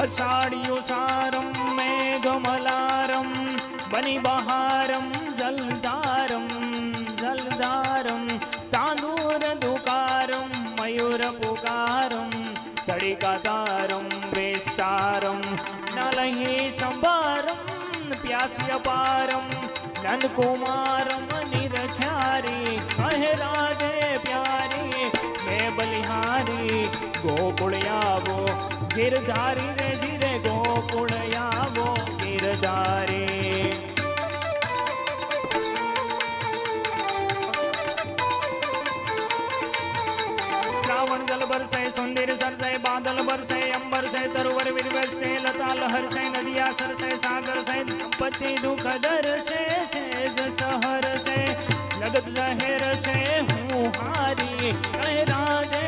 अषाढ़्युसारं मेघमलारं बनिबहारं जलधारं जलधारं तांदूरदुकारं मयूरपुकारं तडिकातारं वेस्तारं नलहि संभारं प्यास्यपारं नंदकुमारं निरख्यारी कहे राधे प्यारी मैं बलिहारी गोकुळयावो गिरधारी रे धीरे गोकुळयावो गिरधारी श्रावण जल बरसे सुंदर सरसे बादल बरसे अंबर से सरोवर विरवत से लता लहर से नदिया सर से सागर से पति दुख दर से सेज सहर से लगत लहर से हूँ हारी कह राज